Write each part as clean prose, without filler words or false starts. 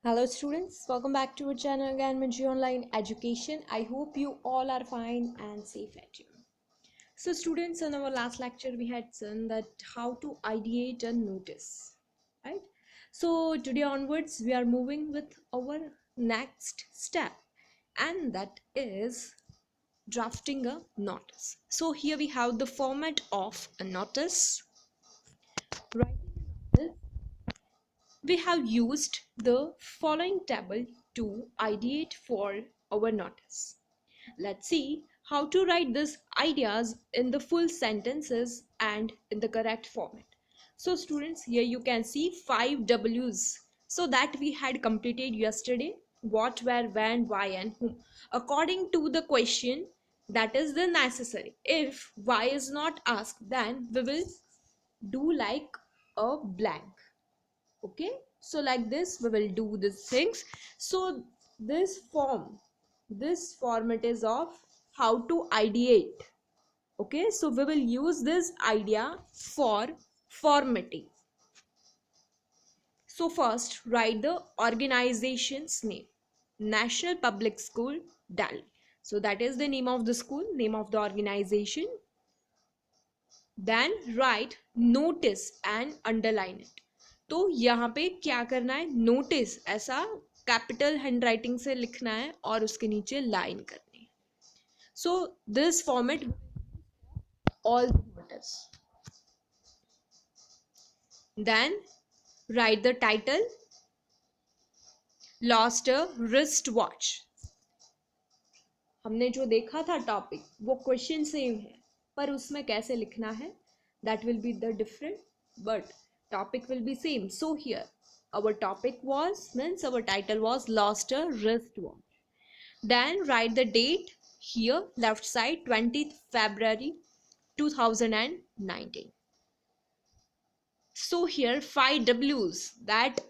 Hello students, welcome back to our channel again, Minji Online Education. I hope you all are fine and safe at home. So students, in our last lecture we had seen that how to ideate a notice, right? So today onwards we are moving with our next step, and that is drafting a notice. So here we have the format of a notice. Writing a notice, we have used the following table to ideate for our notice. Let's see how to write these ideas in the full sentences and in the correct format. So students, here you can see 5 W's. So that we had completed yesterday: what, where, when, why and whom. According to the question, that is the necessary. If why is not asked, then we will do like a blank. Okay, so like this we will do these things. So this format is of how to ideate. Okay, so we will use this idea for formatting. So first write the organization's name: National Public School, Delhi. So that is the name of the school, name of the organization. Then write notice and underline it. तो यहाँ पे क्या करना है, notice ऐसा capital handwriting से लिखना है और उसके नीचे लाइन करनी है. So this format all notice. Then write the title lost a wristwatch. हमने जो देखा था टॉपिक वो क्वेश्चन सेम है, पर उसमें कैसे लिखना है that will be the different, but topic will be same. So here our topic was, means our title was lost a wristwatch. Then write the date here, left side, 20th February 2019. So here 5 W's that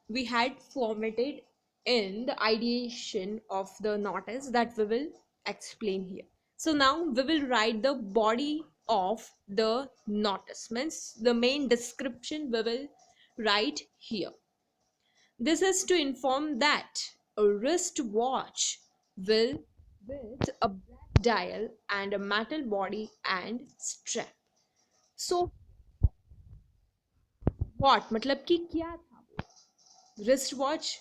we had formatted in the ideation of the notice that we will explain here. So now we will write the body of the notice, means the main description we will write here. This is to inform that a wristwatch will with a black dial and a metal body and strap. So what मतलब कि क्या था wrist watch,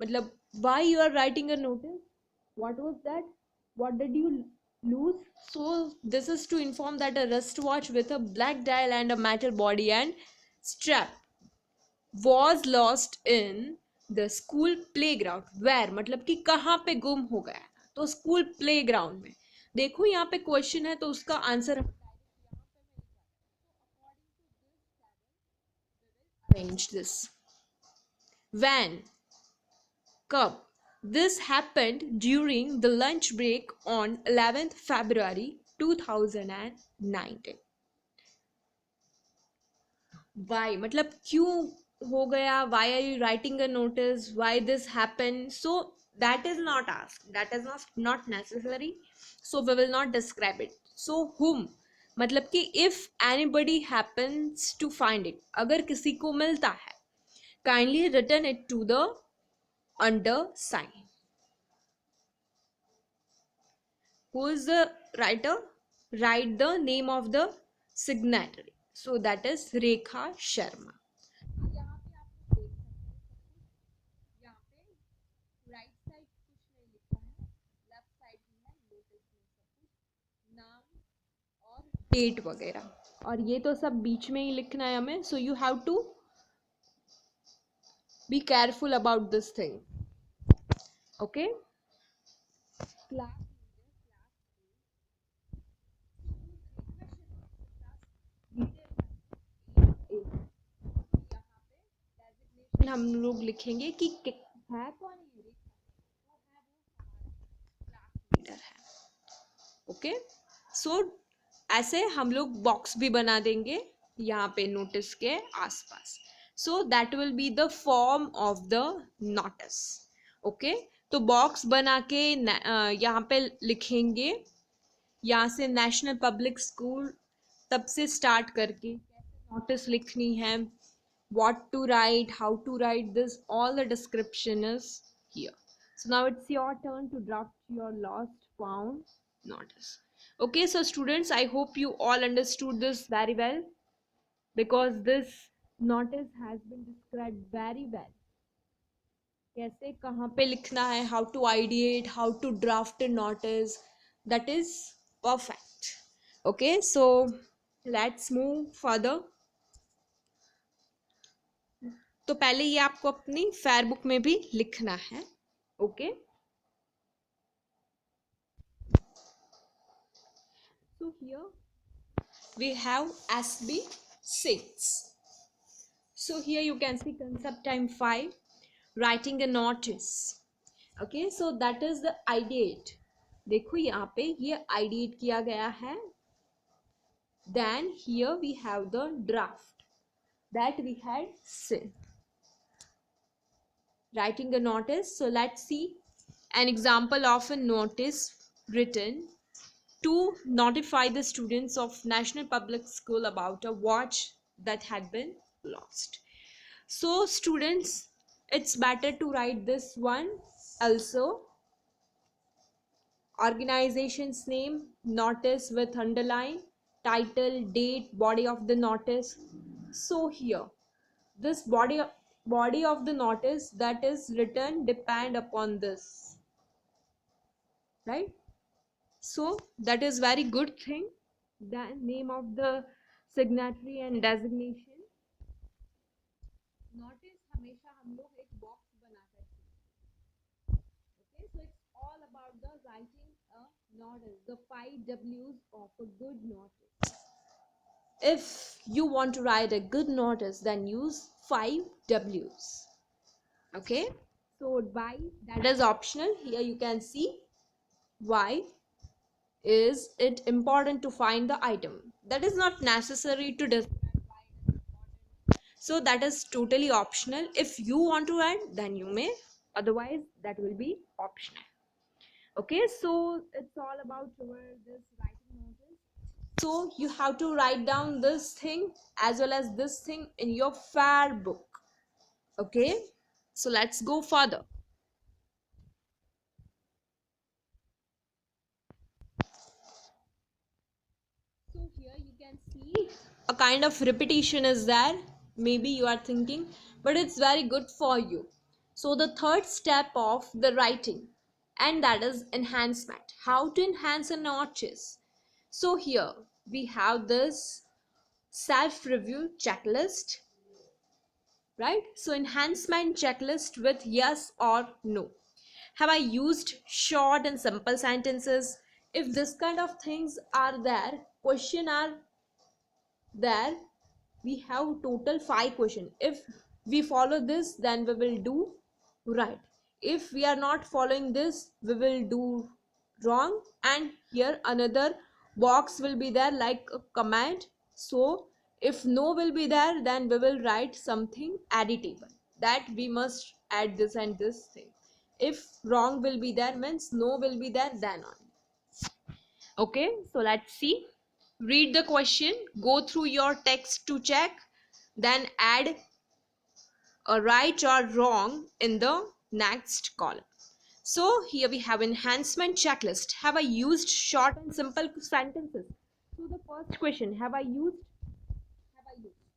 मतलब why you are writing a notice, what was that, what did you lose. So this is to inform that a wristwatch with a black dial and a metal body and strap was lost in the school playground. Where मतलब कि कहाँ पे गुम हो गया था, तो school playground में. देखो यहाँ पे क्वेश्चन है तो उसका आंसर arrange this. When, कब. This happened during the lunch break on 11th February 2019. Why? मतलब क्यों हो गया? Why are you writing a notice? Why this happened? So that is not asked. That is not necessary. So we will not describe it. So whom? मतलब कि if anybody happens to find it, अगर किसी को मिलता है, kindly return it to the undersign. Who is the writer? Write the name of the signatory. So that is Rekha Sharma. Right side कुछ नहीं लिखा है, लेफ्ट साइड में है नोटिस में सब कुछ, नाम और डेट वगैरह, और ये तो सब बीच में ही लिखना है हमें. So you have to be careful about this thing. Okay, हम लोग लिखेंगे कि है कौन ये लीडर है. ओके, सो ऐसे हम लोग बॉक्स भी बना देंगे यहाँ पे नोटिस के आसपास. So that will be the form of the notice. Okay, तो बॉक्स बना के यहाँ पे लिखेंगे, यहाँ से नेशनल पब्लिक स्कूल तब से स्टार्ट करके कैसे नोटिस लिखनी है, what to write, how to write this, all the description is here. So now it's your turn to draft your lost found notice. Okay, so students, I hope you all understood this very well, because this notice has been described very well. कैसे कहाँ पे लिखना है, how to ideate, how to draft a notice, that is perfect. Okay, so let's move further. तो पहले ये आपको अपनी फेयर बुक में भी लिखना है. Okay, so here we have SB6. So here you can see concept time 5, writing a notice. Okay, so that is the ideate. देखो यहाँ पे ये ideate किया गया है. Then here we have the draft that we had seen. Writing a notice. So let's see an example of a notice written to notify the students of National Public School about a watch that had been lost. So students, it's better to write this one also. Organization's name, notice with underline, title, date, body of the notice. So here, this body of the notice that is written depend upon this, right? So that is very good thing. The name of the signatory and designation. Notice हमेशा हम लोग एक box बना करते हैं. Okay, so it's all about the writing a notice, the 5 W's of a good notice. If you want to write a good notice, then use 5 W's. Okay, so why, that is optional. Here you can see why is it important to find the item. That is not necessary to describe why it is important. So that is totally optional. If you want to add, then you may, otherwise that will be optional. Okay, so it's all about your this writing notice. So you have to write down this thing as well as this thing in your fair book. Okay, so let's go further. So here you can see a kind of repetition is there. Maybe you are thinking, but it's very good for you. So the third step of the writing, and that is enhancement. How to enhance a notches. So here we have this self-review checklist, right? So enhancement checklist with yes or no. Have I used short and simple sentences? If this kind of things are there, question are there, we have total 5 questions. If we follow this, then we will do right. If we are not following this, we will do wrong. And here another box will be there like a command. So if no will be there, then we will write something editable, that we must add this and this thing. If wrong will be there, means no will be there, then on. Okay, so let's see. Read the question, go through your text to check, then add a right or wrong in the next column. So here we have enhancement checklist. Have I used short and simple sentences? So the first question, have I used?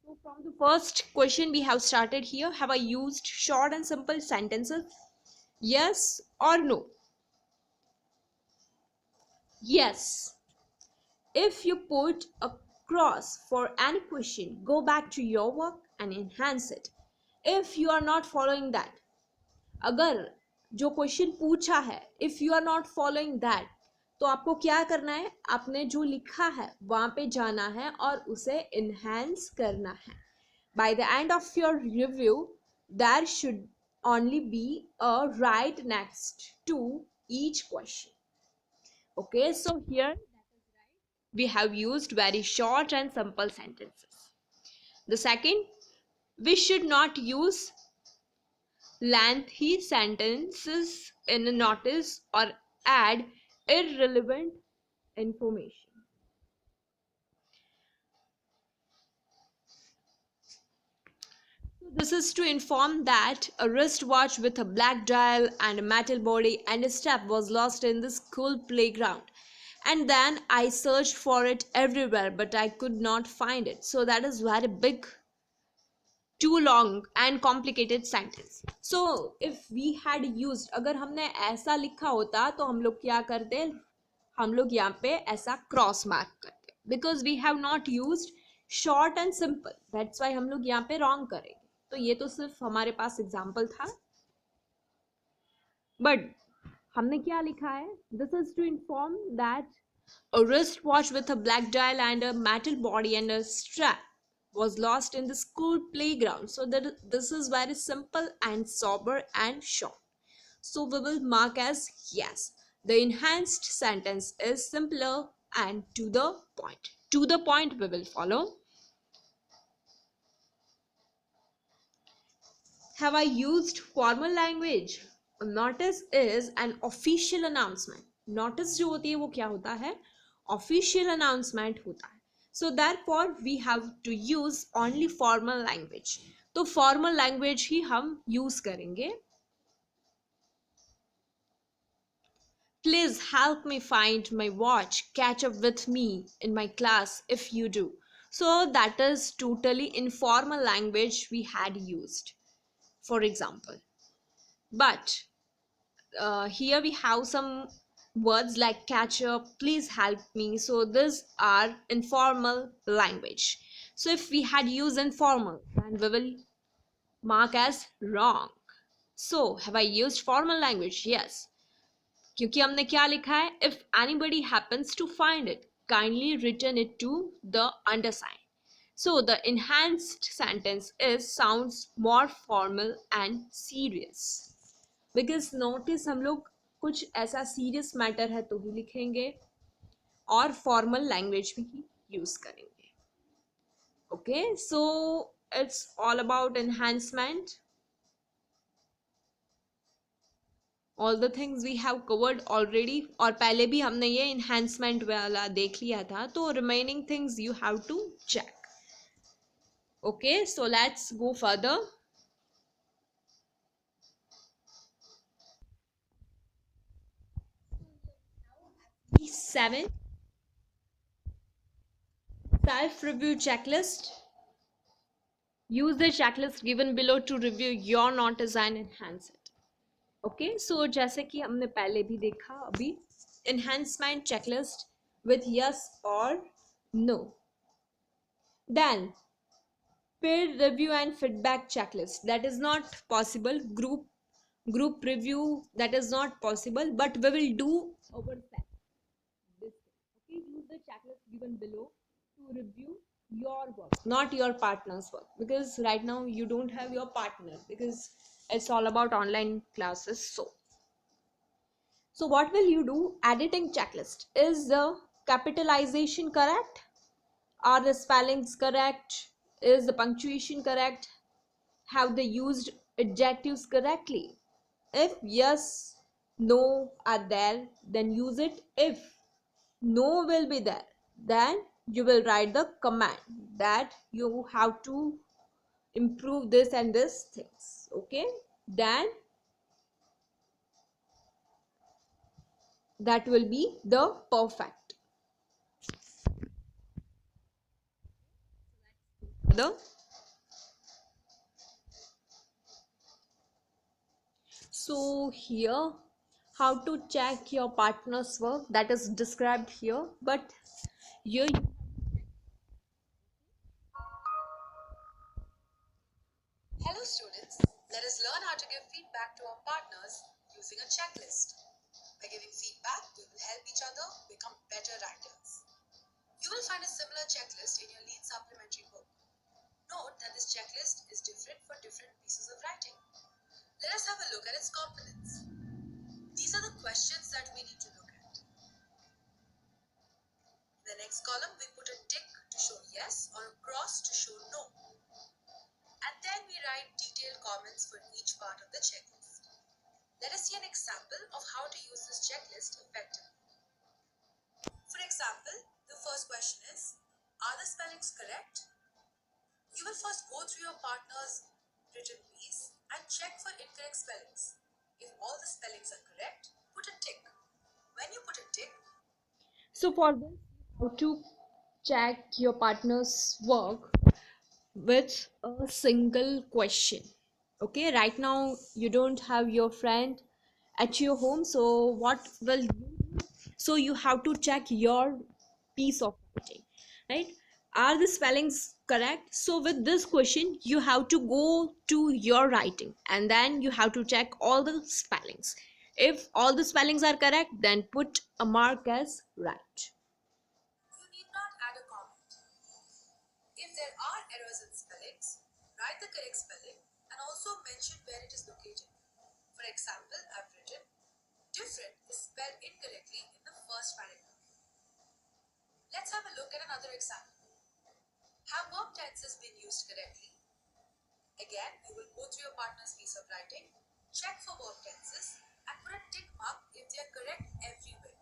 So from the first question we have started here, have I used short and simple sentences? Yes or no? Yes. If you put a cross for any question, go back to your work and enhance it. If you are not following that, अगर जो question पूछा है, if you are not following that, तो आपको क्या करना है, आपने जो लिखा है वहां पे जाना है और उसे enhance करना है. By the end of your review, there should only be a right next to each question. Okay, so here we have used very short and simple sentences. The second, we should not use lengthy sentences in a notice or add irrelevant information. This is to inform that a wristwatch with a black dial and a metal body and a strap was lost in the school playground. And then I searched for it everywhere, but I could not find it. So that is very big, too long and complicated sentence. So if we had used, अगर हमने ऐसा लिखा होता तो हम लोग क्या करते, हम लोग यहाँ पे ऐसा क्रॉस मार्क करते, because we have not used short and simple, that's why हम लोग यहाँ पे wrong करेंगे. तो ये तो सिर्फ हमारे पास एग्जाम्पल था, बट हमने क्या लिखा है, this is to inform that a wristwatch with a black dial and a metal body and a strap was lost in the school playground. So that this is very simple and sober and short. So we will mark as yes. The enhanced sentence is simpler and to the point. To the point we will follow. Have I used formal language? Notice is an official announcement. Notice जो होती है वो क्या होता है, official announcement होता है. So therefore we have to use only formal language. तो formal language ही हम use करेंगे. Please help me find my watch. Catch up with me in my class if you do. So that is totally informal language we had used, for example. But here we have some words like catch up, please help me. So these are informal language. So if we had used informal, then we will mark as wrong. So have I used formal language? Yes. क्योंकि हमने क्या लिखा है, if anybody happens to find it, kindly return it to the undersigned. So the enhanced sentence is sounds more formal and serious. Because notice हम लोग कुछ ऐसा serious matter है तो ही लिखेंगे और फॉर्मल लैंग्वेज में ही यूज करेंगे. Okay, so it's all about enhancement. All the things we have covered already, और पहले भी हमने ये इन्हांसमेंट वाला देख लिया था, तो remaining things you have to check. Okay, so let's go further. 7 self-review checklist. Use the checklist given below to review your notice and enhance it. Okay, so जैसे कि हमने पहले भी देखा, अभी enhancement checklist with yes or no. Then peer review and feedback checklist, that is not possible. Group review, that is not possible, but we will do ourselves this. Okay, use the checklist given below to review your work, not your partner's work, because right now you don't have your partner, because it's all about online classes. So what will you do? Editing checklist. Is the capitalization correct? Are the spellings correct? Is the punctuation correct? Have they used adjectives correctly? If yes, no are there, then use it. If no will be there, then you will write the command that you have to improve this and this things. Okay, then that will be the perfect. The so here, how to check your partner's work, that is described here, but here you. Hello students, let us learn how to give feedback to our partners using a checklist. By giving feedback, we will help each other become better writers. You will find a similar checklist in your lead supplementary book. Note that this checklist is different for different pieces of writing. Let us have a look at its components. These are the questions that we need to look at. In the next column, we put a tick to show yes or a cross to show no. And then we write detailed comments for each part of the checklist. Let us see an example of how to use this checklist effectively. For example, the first question is, are the spellings correct? You will first go through your partner's written piece and check for incorrect spellings. If all the spellings are correct, put a tick. When you put a tick, So for this, how to check your partner's work with a single question. Okay, right now you don't have your friend at your home, so what will you do? So you have to check your piece of writing, right? Are the spellings correct? So with this question you have to go to your writing and then you have to check all the spellings. If all the spellings are correct, then put a mark as right. you need not add a comment. If there are errors in spellings, write the correct spelling and also mention where it is located. For example, I've written different is spelled incorrectly in the first paragraph. Let's have a look at another example. Have verb tenses been used correctly? Again, you will go through your partner's piece of writing, check for verb tenses, and put a tick mark if they are correct everywhere.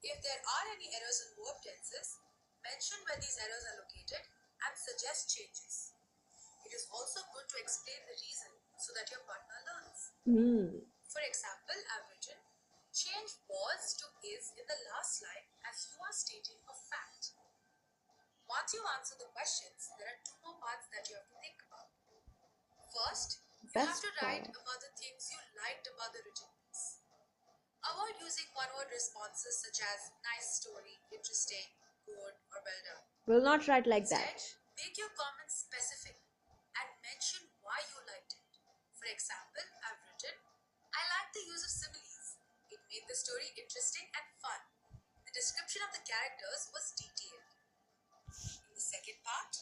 If there are any errors in verb tenses, mention where these errors are located and suggest changes. It is also good to explain the reason so that your partner learns. For example, I've written, change was to is in the last line as you are stating a fact. Once you answer the questions, there are two more parts that you have to think about. First, you have Best to write part. about the things you liked about the written piece. Avoid using one word responses such as nice story, interesting, good, or well done. Will not write like Instead, that. make your comments specific and mention why you liked it. For example, I've written, I like the use of similes. It made the story interesting and fun. The description of the characters was detailed. In the second part,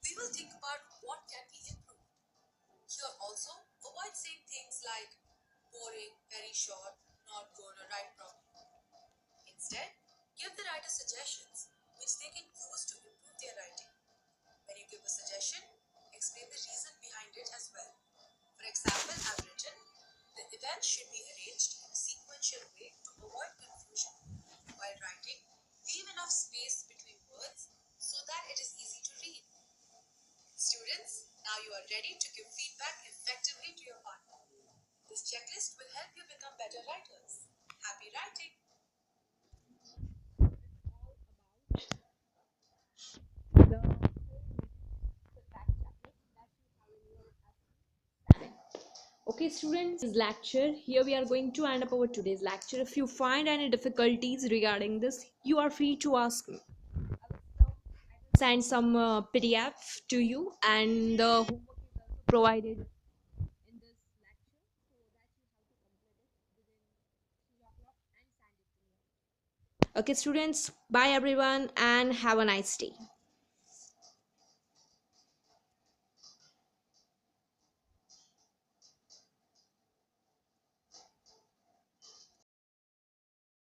we will think about what can be improved. Here also, avoid saying things like boring, very short, not good, or write properly. Instead, give the writer suggestions which they can use to improve their writing. When you give a suggestion, explain the reason behind it as well. For example, I've written, the events should be arranged in a sequential way to avoid confusion. While writing, leave enough space between words so that it is easy to read. Students, now you are ready to give feedback effectively to your partner. This checklist will help you become better writers. Happy writing! Okay, students, this lecture. Here we are going to end up our today's lecture. If you find any difficulties regarding this, you are free to ask me. Send some PDF to you, and the homework is also provided in this lecture, so that you have to complete it within 3 o'clock and send it to me. Okay, students. Bye, everyone, and have a nice day.